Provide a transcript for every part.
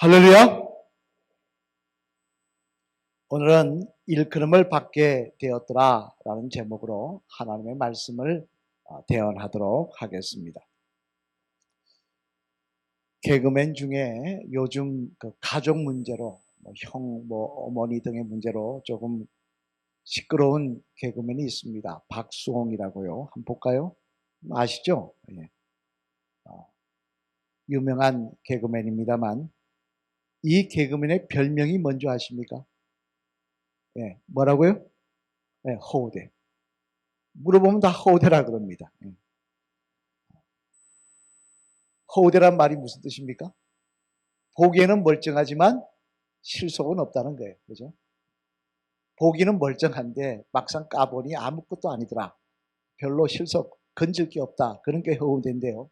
할렐루야! 오늘은 일컬음을 받게 되었더라 라는 제목으로 하나님의 말씀을 대언하도록 하겠습니다. 개그맨 중에 요즘 그 가족 문제로 형, 어머니 등의 문제로 조금 시끄러운 개그맨이 있습니다. 박수홍이라고요. 한번 볼까요? 아시죠? 예. 유명한 개그맨입니다만 이 개그맨의 별명이 뭔지 아십니까? 예, 뭐라고요? 예, 허우대. 물어보면 다 허우대라 그럽니다. 예. 허우대란 말이 무슨 뜻입니까? 보기에는 멀쩡하지만 실속은 없다는 거예요. 그죠? 보기는 멀쩡한데 막상 까보니 아무것도 아니더라. 별로 실속, 건질 게 없다. 그런 게 허우대인데요.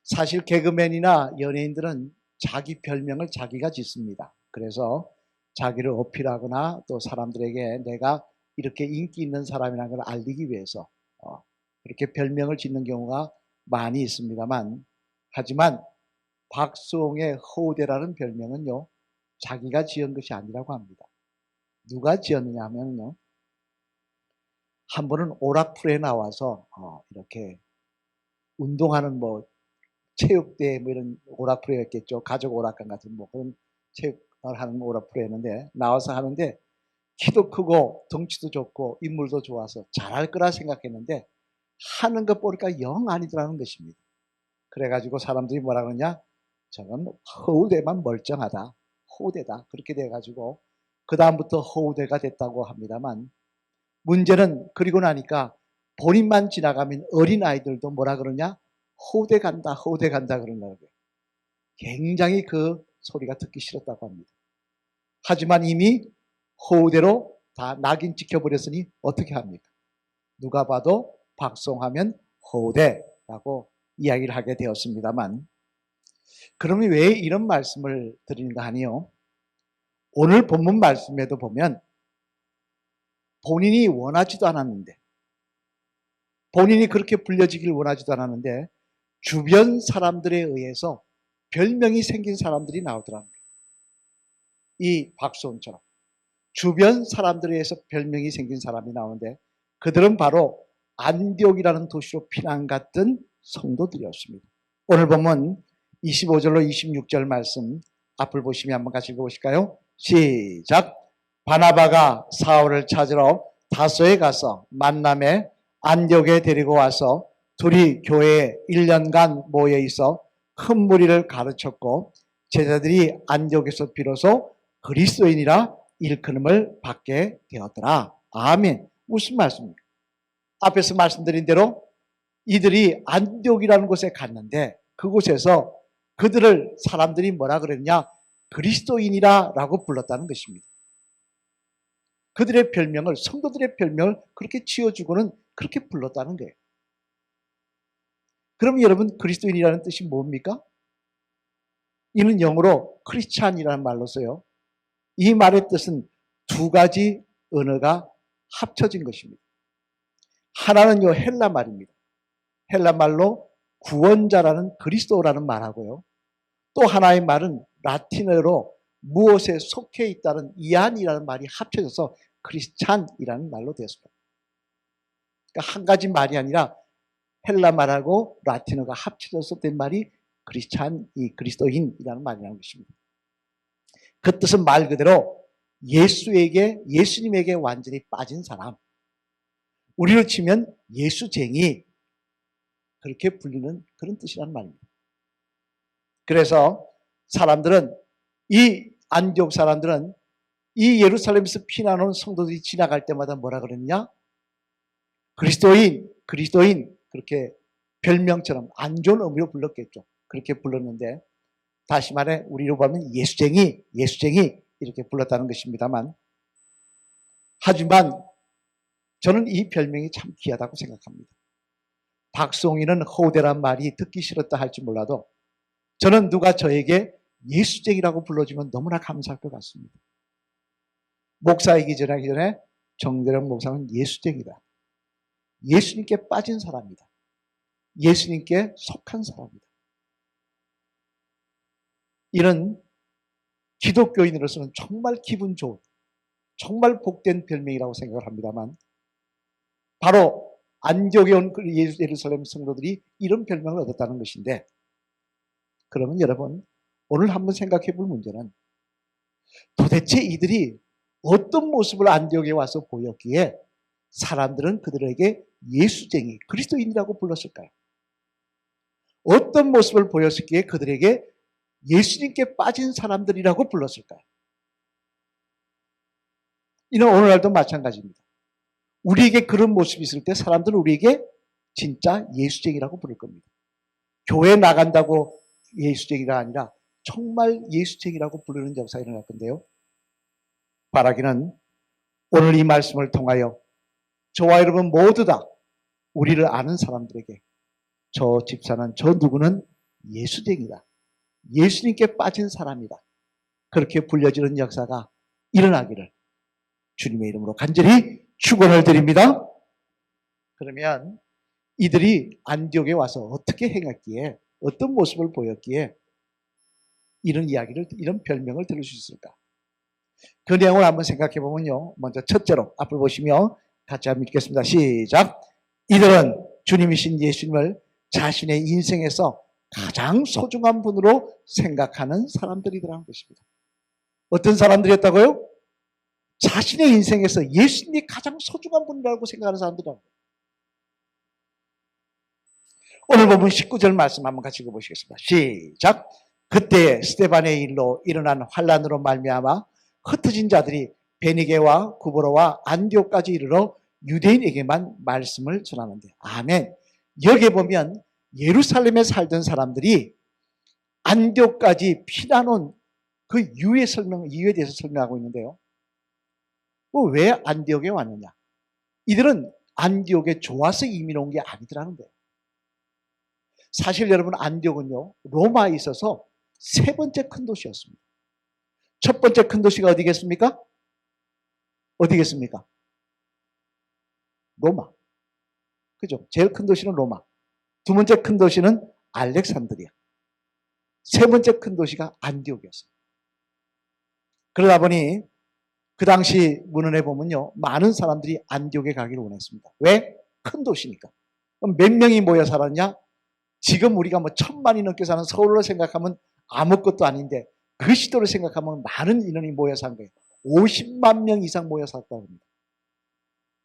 사실 개그맨이나 연예인들은 자기 별명을 자기가 짓습니다. 그래서 자기를 어필하거나 또 사람들에게 내가 이렇게 인기 있는 사람이라는 걸 알리기 위해서 그렇게 별명을 짓는 경우가 많이 있습니다만, 하지만 박수홍의 허우대라는 별명은요, 자기가 지은 것이 아니라고 합니다. 누가 지었느냐 하면요, 한 번은 오락풀에 나와서 이렇게 운동하는 체육대회 이런 오락풀이였겠죠. 가족 오락관 같은 그런 체육을 하는 오락풀이였는데 나와서 하는데 키도 크고 덩치도 좋고 인물도 좋아서 잘할 거라 생각했는데 하는 것 보니까 영 아니더라는 것입니다. 그래가지고 사람들이 뭐라 그러냐, 저건 허우대만 멀쩡하다, 허우대다, 그렇게 돼가지고 그 다음부터 허우대가 됐다고 합니다만, 문제는 그리고 나니까 본인만 지나가면 어린아이들도 뭐라 그러냐, 허우대 간다, 허우대 간다 그런다고요. 굉장히 그 소리가 듣기 싫었다고 합니다. 하지만 이미 허우대로 다 낙인 찍혀버렸으니 어떻게 합니까? 누가 봐도 박수홍하면 허우대라고 이야기를 하게 되었습니다만, 그러면 왜 이런 말씀을 드리는가 하니요, 오늘 본문 말씀에도 보면 본인이 원하지도 않았는데, 본인이 그렇게 불려지길 원하지도 않았는데 주변 사람들에 의해서 별명이 생긴 사람들이 나오더라고요. 이 박수홍처럼 주변 사람들에 의해서 별명이 생긴 사람이 나오는데, 그들은 바로 안디옥이라는 도시로 피난 갔던 성도들이었습니다. 오늘 보면 25절로 26절 말씀 앞을 보시면 한번 같이 읽어보실까요? 시작! 바나바가 사울을 찾으러 다소에 가서 만남에 안디옥에 데리고 와서 둘이 교회에 1년간 모여 있어 큰 무리를 가르쳤고, 제자들이 안디옥에서 비로소 그리스도인이라 일컬음을 받게 되었더라. 아멘. 무슨 말씀입니까? 앞에서 말씀드린 대로 이들이 안디옥이라는 곳에 갔는데 그곳에서 그들을 사람들이 뭐라 그랬냐, 그리스도인이라 라고 불렀다는 것입니다. 그들의 별명을, 성도들의 별명을 그렇게 지어주고는 그렇게 불렀다는 거예요. 그럼 여러분, 그리스도인이라는 뜻이 뭡니까? 이는 영어로 크리스찬이라는 말로 써요. 이 말의 뜻은 두 가지 언어가 합쳐진 것입니다. 하나는요, 헬라 말입니다. 헬라 말로 구원자라는 그리스도라는 말하고요. 또 하나의 말은 라틴어로 무엇에 속해 있다는 이안이라는 말이 합쳐져서 크리스찬이라는 말로 되었습니다. 그러니까 한 가지 말이 아니라 헬라 말하고 라틴어가 합쳐져서 된 말이 크리스찬이, 그리스도인이라는 말이라는 것입니다. 그 뜻은 말 그대로 예수님에게 완전히 빠진 사람, 우리로 치면 예수쟁이, 그렇게 불리는 그런 뜻이라는 말입니다. 그래서 사람들은, 이 안디옥 사람들은 이 예루살렘에서 피난 온 성도들이 지나갈 때마다 뭐라 그랬냐? 그리스도인, 그리스도인, 그렇게 별명처럼 안 좋은 의미로 불렀겠죠. 그렇게 불렀는데, 다시 말해 우리로 보면 예수쟁이, 예수쟁이 이렇게 불렀다는 것입니다만, 하지만 저는 이 별명이 참 귀하다고 생각합니다. 박수홍이는 허우대란 말이 듣기 싫었다 할지 몰라도 저는 누가 저에게 예수쟁이라고 불러주면 너무나 감사할 것 같습니다. 목사이기 전에 정대령 목사는 예수쟁이다, 예수님께 빠진 사람이다, 예수님께 속한 사람이다, 이런 기독교인으로서는 정말 기분 좋은, 정말 복된 별명이라고 생각을 합니다만, 바로 안디옥에 온 예루살렘 성도들이 이런 별명을 얻었다는 것인데, 그러면 여러분, 오늘 한번 생각해 볼 문제는 도대체 이들이 어떤 모습을 안디옥에 와서 보였기에 사람들은 그들에게 예수쟁이, 그리스도인이라고 불렀을까요? 어떤 모습을 보였기에 그들에게 예수님께 빠진 사람들이라고 불렀을까요? 이는 오늘날도 마찬가지입니다. 우리에게 그런 모습이 있을 때 사람들은 우리에게 진짜 예수쟁이라고 부를 겁니다. 교회 나간다고 예수쟁이가 아니라 정말 예수쟁이라고 부르는 역사가 일어날 건데요. 바라기는 오늘 이 말씀을 통하여 저와 여러분 모두 다 우리를 아는 사람들에게 저 집사는, 저 누구는 예수쟁이다, 예수님께 빠진 사람이다, 그렇게 불려지는 역사가 일어나기를 주님의 이름으로 간절히 축원을 드립니다. 그러면 이들이 안디옥에 와서 어떻게 행했기에, 어떤 모습을 보였기에 이런 이야기를, 이런 별명을 들을 수 있을까? 그 내용을 한번 생각해 보면요. 먼저 첫째로 앞을 보시며 같이 한번 읽겠습니다. 시작. 이들은 주님이신 예수님을 자신의 인생에서 가장 소중한 분으로 생각하는 사람들이라는 것입니다. 어떤 사람들이었다고요? 자신의 인생에서 예수님이 가장 소중한 분이라고 생각하는 사람들이라고. 오늘 본문 19절 말씀 한번 같이 읽어보시겠습니다. 시작. 그때 스데반의 일로 일어난 환란으로 말미암아 흩어진 자들이 베니게와 구브로와 안디옥까지 이르러 유대인에게만 말씀을 전하는데, 아멘. 여기에 보면 예루살렘에 살던 사람들이 안디옥까지 피난 온 그 이유에 대해서 설명하고 있는데요. 왜 안디옥에 왔느냐? 이들은 안디옥에 좋아서 이민 온 게 아니더라는 거예요. 사실 여러분, 안디옥은요, 로마에 있어서 세 번째 큰 도시였습니다. 첫 번째 큰 도시가 어디겠습니까? 어디겠습니까? 로마. 그죠? 제일 큰 도시는 로마. 두 번째 큰 도시는 알렉산드리아. 세 번째 큰 도시가 안디옥이었어요. 그러다 보니 그 당시 문헌에 보면요, 많은 사람들이 안디옥에 가기를 원했습니다. 왜? 큰 도시니까. 그럼 몇 명이 모여 살았냐? 지금 우리가 뭐 1000만이 넘게 사는 서울로 생각하면 아무것도 아닌데, 그 시도를 생각하면 많은 인원이 모여 산 거예요. 50만 명 이상 모여 살았다고 합니다.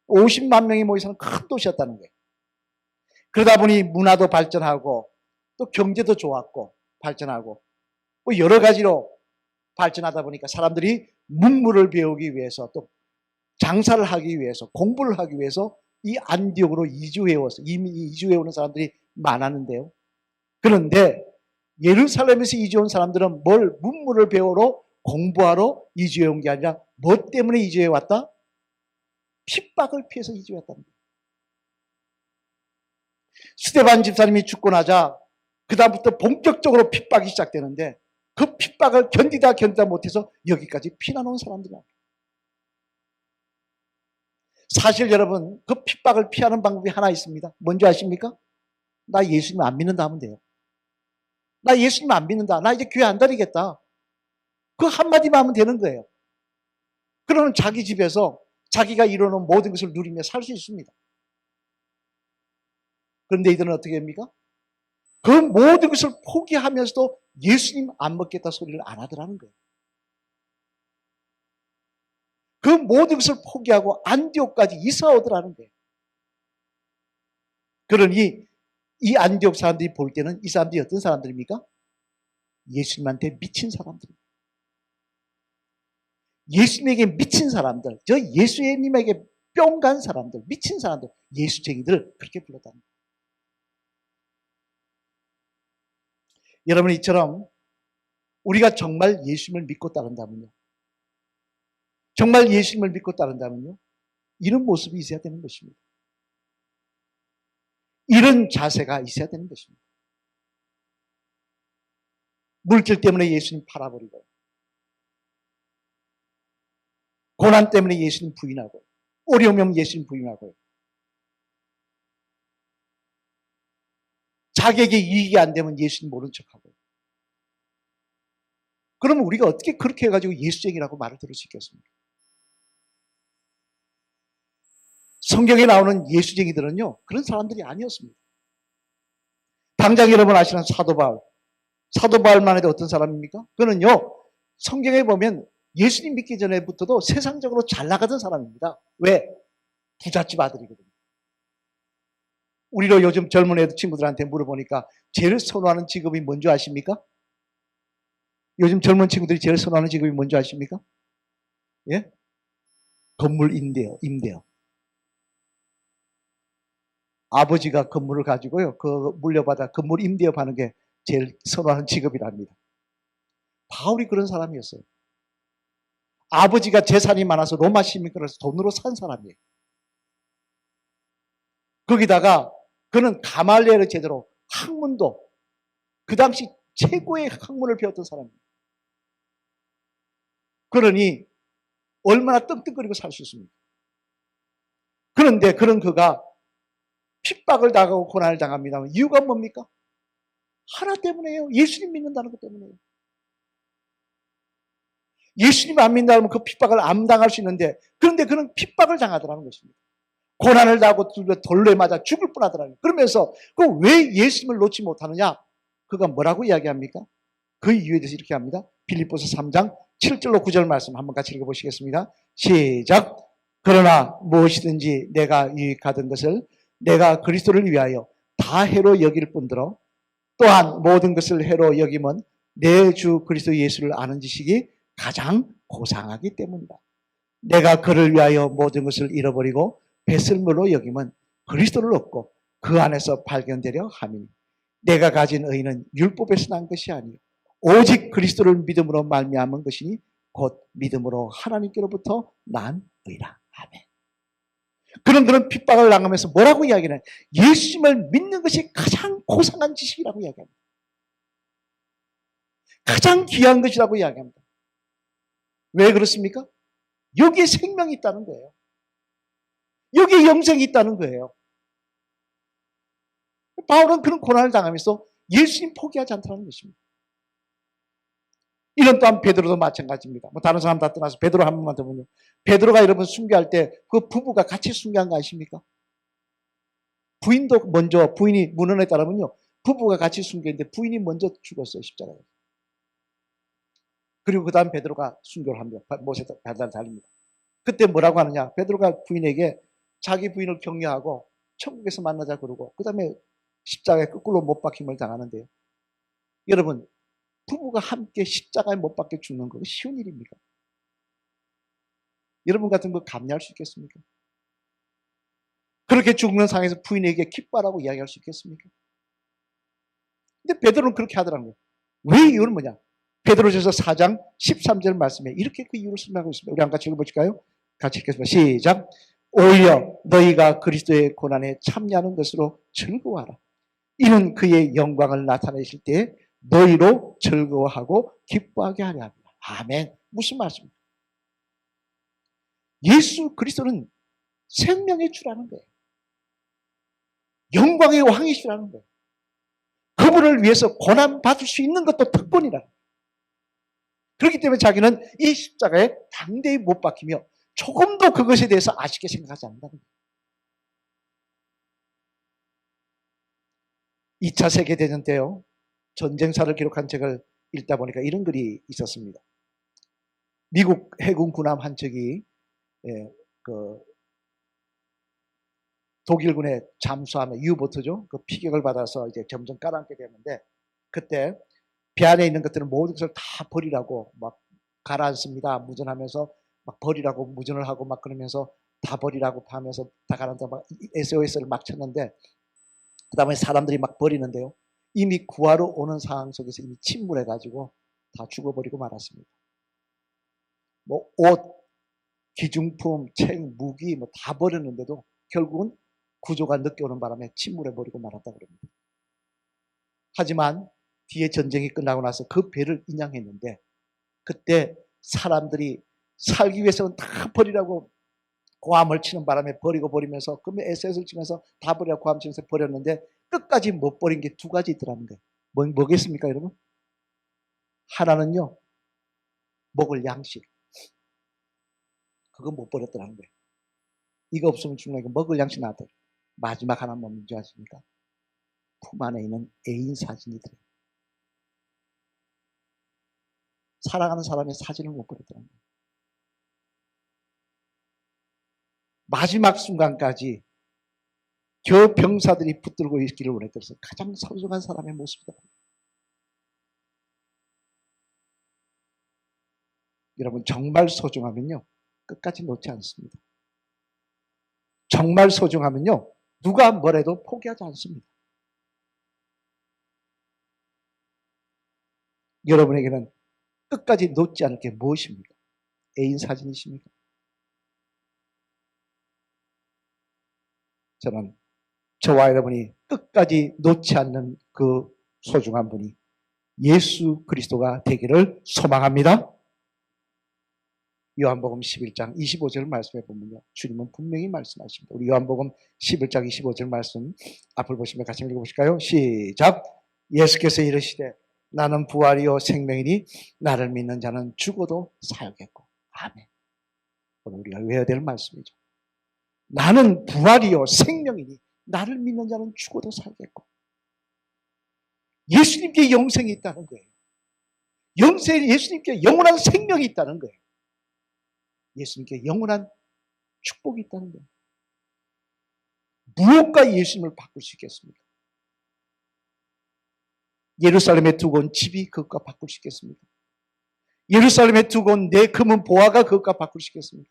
50만 명이 모여 사는 큰 도시였다는 거예요. 그러다 보니 문화도 발전하고 또 경제도 좋았고 발전하고 뭐 여러 가지로 발전하다 보니까 사람들이 문물을 배우기 위해서, 또 장사를 하기 위해서, 공부를 하기 위해서 이 안디옥으로 이주해 오는 사람들이 많았는데요. 그런데 예루살렘에서 이주해 온 사람들은 문물을 배우러, 공부하러 이주해 온 게 아니라 뭐 때문에 이주해 왔다? 핍박을 피해서 이주해 왔다는 거예요. 스데반 집사님이 죽고 나자 그다음부터 본격적으로 핍박이 시작되는데, 그 핍박을 견디다 못해서 여기까지 피난 온 사람들이야. 사실 여러분, 그 핍박을 피하는 방법이 하나 있습니다. 뭔지 아십니까? 나 예수님 안 믿는다 하면 돼요. 나 예수님 안 믿는다, 나 이제 교회 안 다니겠다, 그 한마디만 하면 되는 거예요. 그러면 자기 집에서 자기가 이뤄놓은 모든 것을 누리며 살 수 있습니다. 그런데 이들은 어떻게 합니까? 그 모든 것을 포기하면서도 예수님 안 먹겠다 소리를 안 하더라는 거예요. 그 모든 것을 포기하고 안디옥까지 이사 오더라는 거예요. 그러니 이 안디옥 사람들이 볼 때는 이 사람들이 어떤 사람들입니까? 예수님한테 미친 사람들입니다. 예수님에게 미친 사람들, 저 예수님에게 뿅 간 사람들, 미친 사람들, 예수쟁이들을 그렇게 불렀다는 거예요. 여러분, 이처럼 우리가 정말 예수님을 믿고 따른다면요, 정말 예수님을 믿고 따른다면요, 이런 모습이 있어야 되는 것입니다. 이런 자세가 있어야 되는 것입니다. 물질 때문에 예수님 팔아버리고, 고난 때문에 예수님 부인하고, 어려우면 예수님 부인하고, 자기에게 이익이 안 되면 예수님 모른 척하고, 그러면 우리가 어떻게 그렇게 해가지고 예수쟁이라고 말을 들을 수 있겠습니까? 성경에 나오는 예수쟁이들은요, 그런 사람들이 아니었습니다. 당장 여러분 아시는 사도 바울. 사도 바울만 해도 어떤 사람입니까? 그는요, 성경에 보면 예수님 믿기 전에부터도 세상적으로 잘 나가던 사람입니다. 왜? 부잣집 아들이거든요. 우리로 요즘 젊은 애들 친구들한테 물어보니까 제일 선호하는 직업이 뭔지 아십니까? 요즘 젊은 친구들이 제일 선호하는 직업이 뭔지 아십니까? 예? 건물 임대요. 아버지가 건물을 가지고요, 그 물려받아 건물 임대업 하는 게 제일 선호하는 직업이랍니다. 바울이 그런 사람이었어요. 아버지가 재산이 많아서 로마 시민권에서 돈으로 산 사람이에요. 거기다가 그는 가말리엘을 제대로 학문도 그 당시 최고의 학문을 배웠던 사람이에요. 그러니 얼마나 떵떵거리고 살 수 있습니까? 그런데 그런 그가 핍박을 당하고 고난을 당합니다. 이유가 뭡니까? 하나 때문에요. 예수님 믿는다는 것 때문에요. 예수님 안 믿는다면 그 핍박을 안 당할 수 있는데, 그런데 그는 핍박을 당하더라는 것입니다. 고난을 당하고 돌에 맞아 죽을 뻔하더라고요. 그러면서 그 왜 예수님을 놓지 못하느냐? 그가 뭐라고 이야기합니까? 그 이유에 대해서 이렇게 합니다. 빌립보서 3장 7절로 9절 말씀 한번 같이 읽어보시겠습니다. 시작. 그러나 무엇이든지 내가 유익하던 것을 내가 그리스도를 위하여 다 해로 여길 뿐더러 또한 모든 것을 해로 여기면 내 주 그리스도 예수를 아는 지식이 가장 고상하기 때문이다. 내가 그를 위하여 모든 것을 잃어버리고 배설물로 여기면 그리스도를 얻고 그 안에서 발견되려 함이니 내가 가진 의는 율법에서 난 것이 아니요 오직 그리스도를 믿음으로 말미암은 것이니 곧 믿음으로 하나님께로부터 난 의라. 아멘. 그런 핍박을 당하면서 뭐라고 이야기하냐? 예수님을 믿는 것이 가장 고상한 지식이라고 이야기합니다. 가장 귀한 것이라고 이야기합니다. 왜 그렇습니까? 여기에 생명이 있다는 거예요. 여기에 영생이 있다는 거예요. 바울은 그런 고난을 당하면서 예수님 포기하지 않다는 것입니다. 이런 또한 베드로도 마찬가지입니다. 뭐 다른 사람 다 떠나서 베드로 한 번만 더 보면, 베드로가 여러분 순교할 때 그 부부가 같이 순교한 거 아십니까? 부인도 먼저, 부인이 문헌에 따르면요, 부부가 같이 순교했는데 부인이 먼저 죽었어요, 십자가에. 그리고 그 다음 베드로가 순교를 합니다. 못에 달립니다. 그때 뭐라고 하느냐? 베드로가 부인에게 자기 부인을 격려하고 천국에서 만나자 그러고 그 다음에 십자가에 거꾸로 못 박힘을 당하는데요. 여러분, 부부가 함께 십자가에 못 박혀 죽는 거 쉬운 일입니까? 여러분 같은 거 감내할 수 있겠습니까? 그렇게 죽는 상황에서 부인에게 기뻐하라고 이야기할 수 있겠습니까? 근데 베드로는 그렇게 하더라고요. 왜 이유는 뭐냐? 베드로전서 4장 13절 말씀에 이렇게 그 이유를 설명하고 있습니다. 우리 같이 읽어볼까요? 같이 읽겠습니다. 시작. 오히려 너희가 그리스도의 고난에 참여하는 것으로 즐거워하라. 이는 그의 영광을 나타내실 때 너희로 즐거워하고 기뻐하게 하려 합니다. 아멘. 무슨 말씀입니까? 예수 그리스도는 생명의 주라는 거예요. 영광의 왕이시라는 거예요. 그분을 위해서 고난받을 수 있는 것도 특권이라는 거예요. 그렇기 때문에 자기는 이 십자가에 당대히 못 박히며 조금도 그것에 대해서 아쉽게 생각하지 않는다는 거예요. 2차 세계대전 때요, 전쟁사를 기록한 책을 읽다 보니까 이런 글이 있었습니다. 미국 해군 군함 한 척이 독일군의 잠수함의 유보트죠. 그 피격을 받아서 이제 점점 깔아앉게 되는데, 그때 배 안에 있는 것들은 모든 것을 다 버리라고 막 가라앉습니다. 무전하면서 막 버리라고 무전을 하고 막 그러면서 다 버리라고 하면서 다 가라앉아 막 SOS를 막 쳤는데, 그 다음에 사람들이 막 버리는데요, 이미 구하러 오는 상황 속에서 이미 침몰해가지고 다 죽어버리고 말았습니다. 뭐 옷, 기중품, 책, 무기 뭐 다 버렸는데도 결국은 구조가 늦게 오는 바람에 침몰해버리고 말았다 그럽니다. 하지만 뒤에 전쟁이 끝나고 나서 그 배를 인양했는데, 그때 사람들이 살기 위해서는 다 버리라고 고함을 치는 바람에 버리면서 그러면 SS를 치면서 다 버리라고 고함 치면서 버렸는데 끝까지 못 버린 게 두 가지 있더라는 거예요. 뭐겠습니까 여러분? 하나는요, 먹을 양식. 그거 못 버렸더라는 거예요. 이거 없으면 죽는 거 먹을 양식 나왔다. 마지막 하나 뭔지 아십니까? 품 안에 있는 애인 사진이더래요. 사랑하는 사람의 사진을 못 버렸더라는 거예요. 마지막 순간까지 저 병사들이 붙들고 있기를 원했더라서 가장 소중한 사람의 모습이더라고요. 여러분, 정말 소중하면요, 끝까지 놓지 않습니다. 정말 소중하면요, 누가 뭐래도 포기하지 않습니다. 여러분에게는 끝까지 놓지 않을 게 무엇입니까? 애인 사진이십니까? 저는 저와 여러분이 끝까지 놓지 않는 그 소중한 분이 예수 그리스도가 되기를 소망합니다. 요한복음 11장 25절 말씀해 보면요, 주님은 분명히 말씀하십니다. 우리 요한복음 11장 25절 말씀 앞을 보시면 같이 읽어보실까요? 시작. 예수께서 이르시되 나는 부활이요 생명이니 나를 믿는 자는 죽어도 살겠고. 아멘. 오늘 우리가 외워야 될 말씀이죠. 나는 부활이요 생명이니 나를 믿는 자는 죽어도 살겠고. 예수님께 영생이 있다는 거예요. 예수님께 영원한 생명이 있다는 거예요. 예수님께 영원한 축복이 있다는 거예요. 무엇과 예수님을 바꿀 수 있겠습니까? 예루살렘에 두고 온 집이 그것과 바꿀 수 있겠습니까? 예루살렘에 두고 온 내 금은 보화가 그것과 바꿀 수 있겠습니까?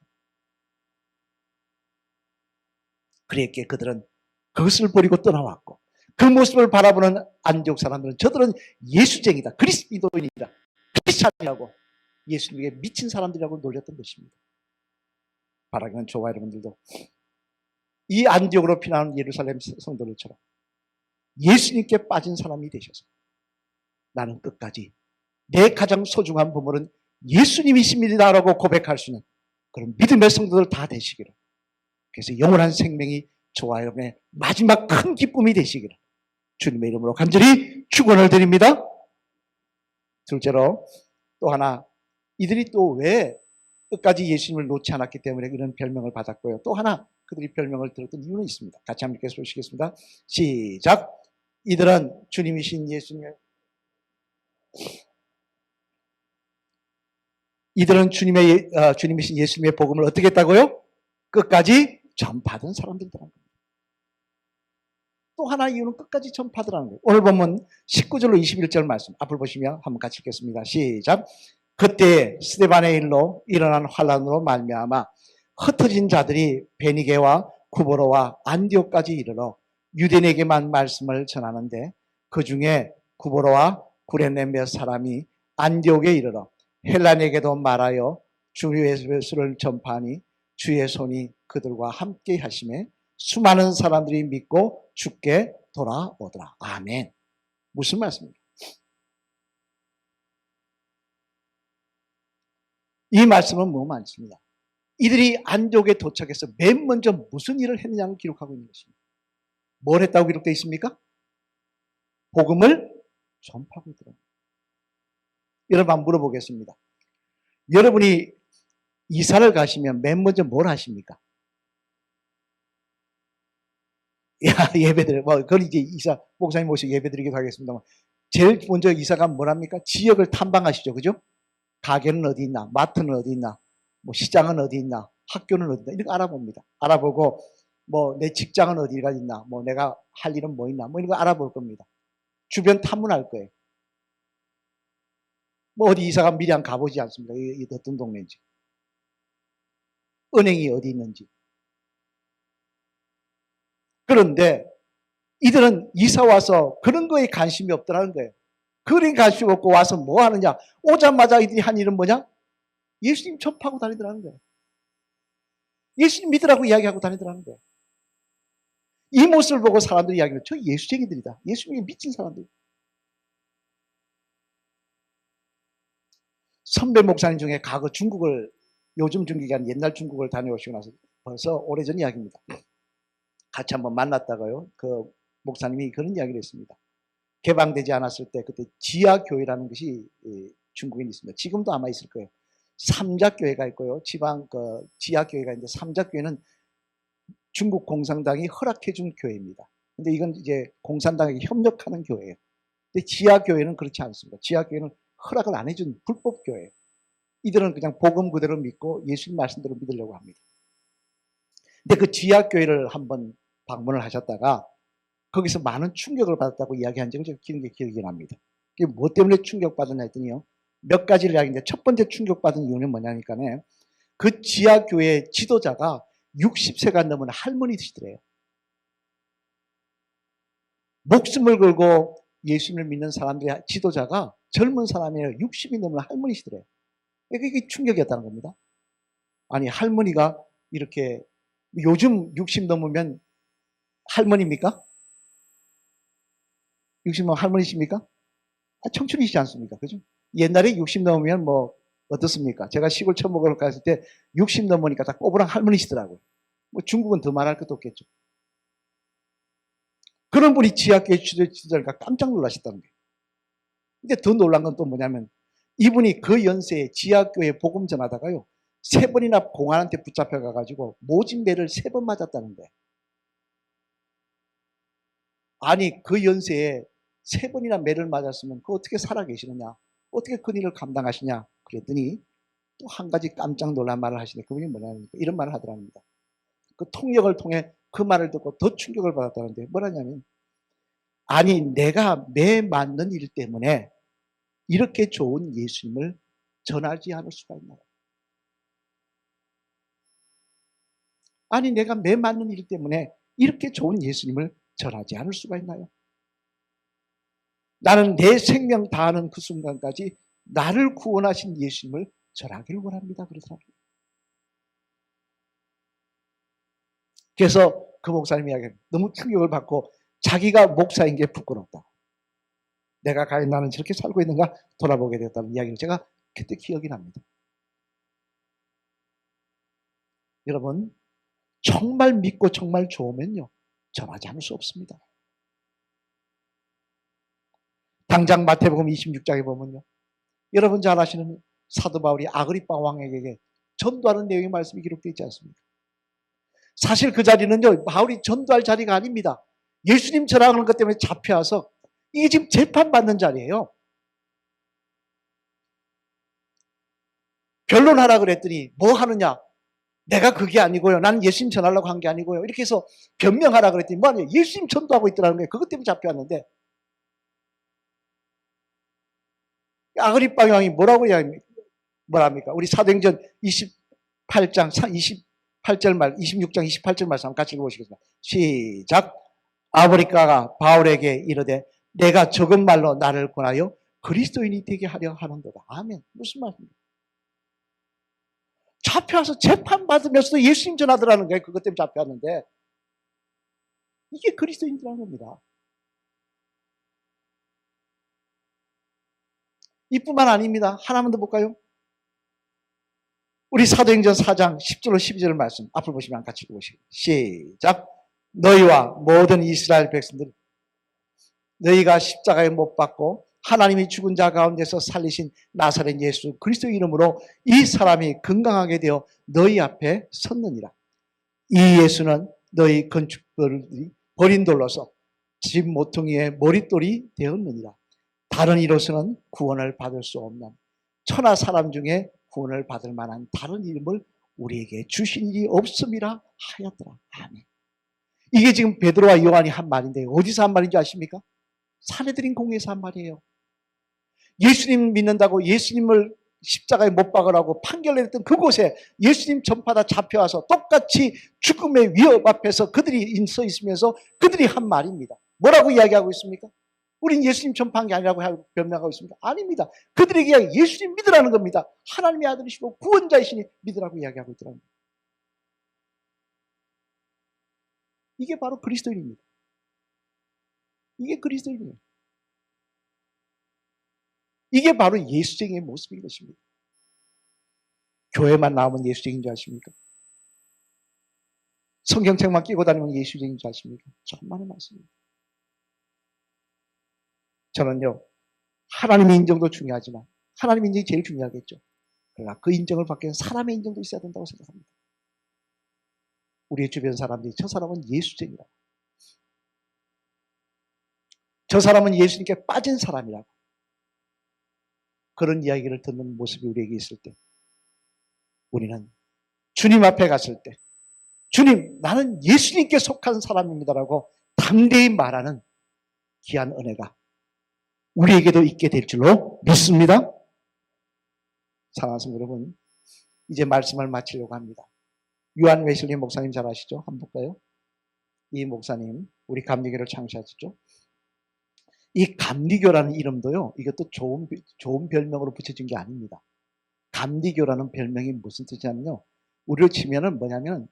그랬기에 그들은 그것을 버리고 떠나왔고, 그 모습을 바라보는 안디옥 사람들은 저들은 예수쟁이다, 그리스도인이다, 크리스찬이라고, 예수님에게 미친 사람들이라고 놀렸던 것입니다. 바라기는 저와 여러분들도 이 안디옥으로 피난한 예루살렘 성도들처럼 예수님께 빠진 사람이 되셔서 나는 끝까지 내 가장 소중한 보물은 예수님이십니다라고 고백할 수 있는 그런 믿음의 성도들 다 되시기를, 그래서 영원한 생명이 저와 여러분의 마지막 큰 기쁨이 되시기를 주님의 이름으로 간절히 축원을 드립니다. 둘째로 또 하나, 이들이 또 왜 끝까지 예수님을 놓지 않았기 때문에 이런 별명을 받았고요. 또 하나 그들이 별명을 들었던 이유는 있습니다. 같이 함께 보시겠습니다. 시작. 이들은 주님이신 예수님의 주님이신 예수님의 복음을 어떻게 했다고요? 끝까지 전파하던 사람들이라는 겁니다. 또 하나 이유는 끝까지 전파하더라는 거예요. 오늘 보면 19절로 21절 말씀 앞을 보시면 한번 같이 읽겠습니다. 시작. 그때 스데반의 일로 일어난 환란으로 말미암아 흩어진 자들이 베니게와 구보로와 안디옥까지 이르러 유대인에게만 말씀을 전하는데, 그 중에 구보로와 구레네 몇 사람이 안디옥에 이르러 헬라인에게도 말하여 주 예수를 전파하니 주의 손이 그들과 함께 하심에 수많은 사람들이 믿고 주께 돌아오더라. 아멘. 무슨 말씀입니까? 이 말씀은 뭐 많습니다. 이들이 안디옥에 도착해서 맨 먼저 무슨 일을 했느냐를 기록하고 있는 것입니다. 뭘 했다고 기록되어 있습니까? 복음을 전파하고 있더라고요. 여러분 한번 물어보겠습니다. 여러분이 이사를 가시면 맨 먼저 뭘 하십니까? 예배드려. 그건 이제 이사, 목사님 모시고 예배드리기도 하겠습니다만, 제일 먼저 이사가 뭘 합니까? 지역을 탐방하시죠. 그죠? 가게는 어디 있나? 마트는 어디 있나? 뭐 시장은 어디 있나? 학교는 어디 있나? 이런 거 알아봅니다. 알아보고, 뭐 내 직장은 어디가 있나? 뭐 내가 할 일은 뭐 있나? 뭐 이런 거 알아볼 겁니다. 주변 탐문할 거예요. 뭐 어디 이사가 미리 한 가보지 않습니까? 이 어떤 동네인지. 은행이 어디 있는지. 그런데 이들은 이사 와서 그런 거에 관심이 없더라는 거예요. 그런 관심 없고 와서 뭐 하느냐? 오자마자 이들이 한 일은 뭐냐? 예수님 접하고 다니더라는 거예요. 예수님 믿으라고 이야기하고 다니더라는 거예요. 이 모습을 보고 사람들이 이야기하는, 저 예수쟁이들이다. 예수님이 미친 사람들. 선배 목사님 중에 과거 중국을, 요즘 중국이 아닌 옛날 중국을 다녀오시고 나서 벌써 오래전 이야기입니다. 같이 한번 만났다가요, 그 목사님이 그런 이야기를 했습니다. 개방되지 않았을 때 그때 지하교회라는 것이 중국에 있습니다. 지금도 아마 있을 거예요. 삼자교회가 있고요. 지방 지하교회가 있는데 삼자교회는 중국 공산당이 허락해 준 교회입니다. 근데 이건 이제 공산당에게 협력하는 교회예요. 근데 지하교회는 그렇지 않습니다. 지하교회는 허락을 안 해준 불법교회예요. 이들은 그냥 복음 그대로 믿고 예수님 말씀대로 믿으려고 합니다. 근데 그 지하교회를 한번 방문을 하셨다가 거기서 많은 충격을 받았다고 이야기한 적을 제가 기억이 납니다. 그게 뭐 때문에 충격받았나 했더니요. 몇 가지를 이야기했는데 첫 번째 충격받은 이유는 뭐냐니까요. 그 지하교회 지도자가 60세가 넘은 할머니시더래요. 목숨을 걸고 예수님을 믿는 사람들의 지도자가 젊은 사람이에요. 60이 넘은 할머니시더래요. 이게 충격이었다는 겁니다. 아니 할머니가 이렇게 요즘 60 넘으면 할머니입니까? 60 넘으면 할머니십니까? 청춘이시지 않습니까? 그죠? 옛날에 60 넘으면 뭐 어떻습니까? 제가 시골 처먹으러 갔을 때 60 넘으니까 다 꼬부랑 할머니시더라고요. 뭐 중국은 더 말할 것도 없겠죠. 그런 분이 지하교회 지도자니까 깜짝 놀라셨다는 거예요. 근데 더 놀란 건 또 뭐냐면 이분이 그 연세에 지하교회 복음 전하다가요. 3번이나 공안한테 붙잡혀 가가지고 모진매를 3번 맞았다는 거예요. 아니 그 연세에 3번이나 매를 맞았으면 그 어떻게 살아계시느냐, 어떻게 그 일을 감당하시냐 그랬더니 또 한 가지 깜짝 놀란 말을 하시네. 그분이 뭐냐면 이런 말을 하더랍니다. 그 통역을 통해 그 말을 듣고 더 충격을 받았다는데 뭐라냐면 아니 내가 매 맞는 일 때문에 이렇게 좋은 예수님을 전하지 않을 수가 있나요? 아니 내가 매 맞는 일 때문에 이렇게 좋은 예수님을 전하지 않을 수가 있나요? 나는 내 생명 다하는 그 순간까지 나를 구원하신 예수님을 전하기를 원합니다. 그러더라고요. 그래서 그 목사님이 이야기합니다. 너무 충격을 받고 자기가 목사인 게 부끄럽다. 내가 과연 나는 저렇게 살고 있는가 돌아보게 됐다는 이야기를 제가 그때 기억이 납니다. 여러분 정말 믿고 정말 좋으면요. 전하지 않을 수 없습니다. 당장 마태복음 26장에 보면요. 여러분 잘 아시는 사도 바울이 아그리빠 왕에게 전도하는 내용의 말씀이 기록되어 있지 않습니까? 사실 그 자리는요. 바울이 전도할 자리가 아닙니다. 예수님 전하는 것 때문에 잡혀와서 이게 지금 재판받는 자리예요. 변론하라 그랬더니 뭐 하느냐? 내가 그게 아니고요. 나는 예수님 전하려고 한 게 아니고요. 이렇게 해서 변명하라 그랬더니 뭐하냐? 예수님 전도하고 있더라는 거예요. 그것 때문에 잡혀왔는데 아그리빠 왕이 뭐랍니까? 우리 사도행전 28장 28절 말 26장 28절 말씀 한번 같이 읽어보시겠습니다. 시작. 아그리빠가 바울에게 이르되 내가 적은 말로 나를 권하여 그리스도인이 되게 하려 하는도다. 아멘. 무슨 말입니까? 잡혀와서 재판받으면서도 예수님 전하더라는 거예요. 그것 때문에 잡혀왔는데 이게 그리스도인이라는 겁니다. 이뿐만 아닙니다. 하나만 더 볼까요? 우리 사도행전 4장 10절로 12절 말씀 앞을 보시면 같이 읽어보시죠. 시작. 너희와 모든 이스라엘 백성들 너희가 십자가에 못 박고 하나님이 죽은 자 가운데서 살리신 나사렛 예수 그리스도 이름으로 이 사람이 건강하게 되어 너희 앞에 섰느니라. 이 예수는 너희 건축들이 버린 돌로서 집 모퉁이의 머릿돌이 되었느니라. 다른 이로서는 구원을 받을 수 없는 천하 사람 중에 구원을 받을 만한 다른 이름을 우리에게 주신 일이 없음이라 하였더라. 아멘. 이게 지금 베드로와 요한이 한 말인데 어디서 한 말인지 아십니까? 산헤드린 공회에서 한 말이에요. 예수님 믿는다고 예수님을 십자가에 못 박으라고 판결했던 그곳에 예수님 전파다 잡혀와서 똑같이 죽음의 위협 앞에서 그들이 서 있으면서 그들이 한 말입니다. 뭐라고 이야기하고 있습니까? 우린 예수님 전파한 게 아니라고 변명하고 있습니다. 아닙니다. 그들에게 예수님 믿으라는 겁니다. 하나님의 아들이시고 구원자이시니 믿으라고 이야기하고 있더라는 겁니다. 이게 바로 그리스도인입니다. 이게 그리스도인이에요. 이게 바로 예수쟁이의 모습인 것입니다. 교회만 나오면 예수쟁이인 줄 아십니까? 성경책만 끼고 다니면 예수쟁이인 줄 아십니까? 정말의 말씀입니다. 저는요, 하나님의 인정도 중요하지만 하나님의 인정이 제일 중요하겠죠. 그러나 그 인정을 받기 위해 사람의 인정도 있어야 된다고 생각합니다. 우리의 주변 사람들이 저 사람은 예수쟁이라고, 저 사람은 예수님께 빠진 사람이라고, 그런 이야기를 듣는 모습이 우리에게 있을 때 우리는 주님 앞에 갔을 때 주님, 나는 예수님께 속한 사람입니다라고 담대히 말하는 귀한 은혜가 우리에게도 있게 될 줄로 믿습니다. 사랑하는 성도 여러분, 이제 말씀을 마치려고 합니다. 유한 웨슬리 목사님 잘 아시죠? 한번 볼까요? 이 목사님, 우리 감리교를 창시하셨죠? 이 감리교라는 이름도요, 이것도 좋은 별명으로 붙여진 게 아닙니다. 감리교라는 별명이 무슨 뜻이냐면요, 우리로 치면은 뭐냐면,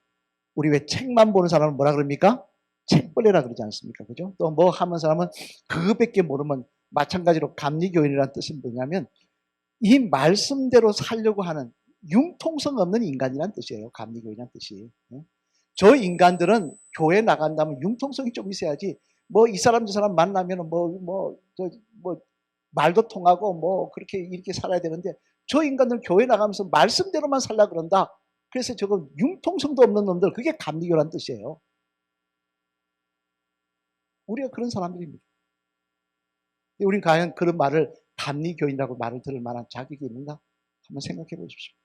우리 왜 책만 보는 사람은 뭐라 그럽니까? 책벌레라 그러지 않습니까? 그죠? 또 뭐 하는 사람은 그거밖에 모르면 마찬가지로 감리교인이라는 뜻이 뭐냐면, 이 말씀대로 살려고 하는 융통성 없는 인간이라는 뜻이에요. 감리교인이라는 뜻이. 저 인간들은 교회 나간다면 융통성이 좀 있어야지, 뭐 이 사람 저 사람 만나면 말도 통하고 뭐 그렇게 이렇게 살아야 되는데, 저 인간들 교회 나가면서 말씀대로만 살라 그런다. 그래서 저거 융통성도 없는 놈들, 그게 감리교라는 뜻이에요. 우리가 그런 사람들입니다. 우리는 과연 그런 말을 감리교인이라고 말을 들을 만한 자격이 있는가? 한번 생각해 보십시오.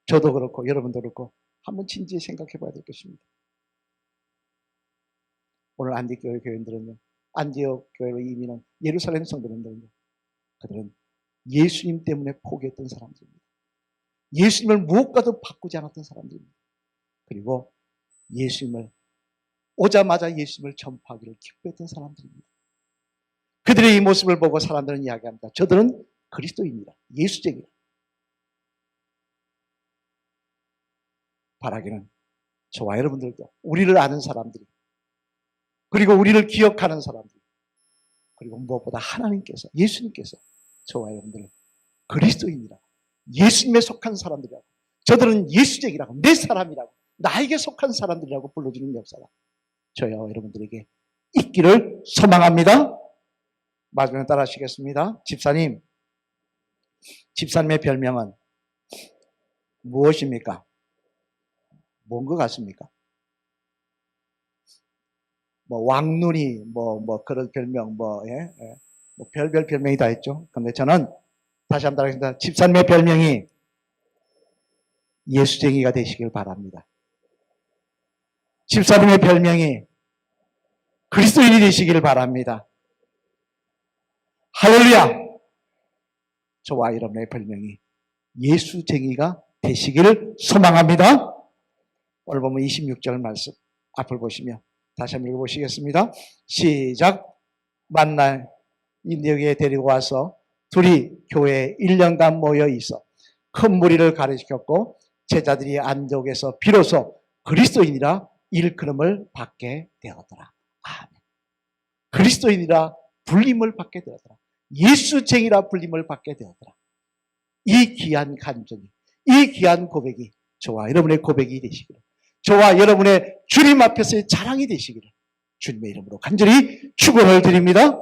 저도 그렇고 여러분도 그렇고 한번 진지히 생각해 봐야 될 것입니다. 오늘 안디교회 교인들은요, 안디옥 교회로 이민한 예루살렘 성도님들은요, 그들은 예수님 때문에 포기했던 사람들입니다. 예수님을 무엇과도 바꾸지 않았던 사람들입니다. 그리고 예수님을 오자마자 예수님을 전파하기를 기뻐했던 사람들입니다. 그들의 이 모습을 보고 사람들은 이야기합니다. 저들은 그리스도인이다, 예수쟁이다. 바라기는 저와 여러분들도, 우리를 아는 사람들이, 그리고 우리를 기억하는 사람들, 그리고 무엇보다 하나님께서, 예수님께서 저와 여러분들을 그리스도인이라고, 예수님에 속한 사람들이라고, 저들은 예수쟁이라고, 내 사람이라고, 나에게 속한 사람들이라고 불러주는 역사가 저와 여러분들에게 있기를 소망합니다. 마지막에 따라 하시겠습니다. 집사님의 별명은 무엇입니까? 뭔 것 같습니까? 뭐 왕눈이 그런 별명 별별 별명이 다 있죠. 그런데 저는 다시 한번 하겠습니다. 집사님의 별명이 예수쟁이가 되시길 바랍니다. 집사님의 별명이 그리스도인이 되시길 바랍니다. 할렐루야! 저와 여러분의 별명이 예수쟁이가 되시기를 소망합니다. 오늘 보면 26절 말씀 앞을 보시면 다시 한번 읽어보시겠습니다. 시작. 만날 인디오에 데리고 와서 둘이 교회에 1년간 모여 있어 큰 무리를 가르쳤고, 제자들이 안디옥에서 비로소 그리스도인이라 일컬음을 받게 되었더라. 아멘. 그리스도인이라 불림을 받게 되었더라. 예수쟁이라 불림을 받게 되었더라. 이 귀한 감정이, 이 귀한 고백이 저와 여러분의 고백이 되시기를, 저와 여러분의 주님 앞에서의 자랑이 되시기를 주님의 이름으로 간절히 축원을 드립니다.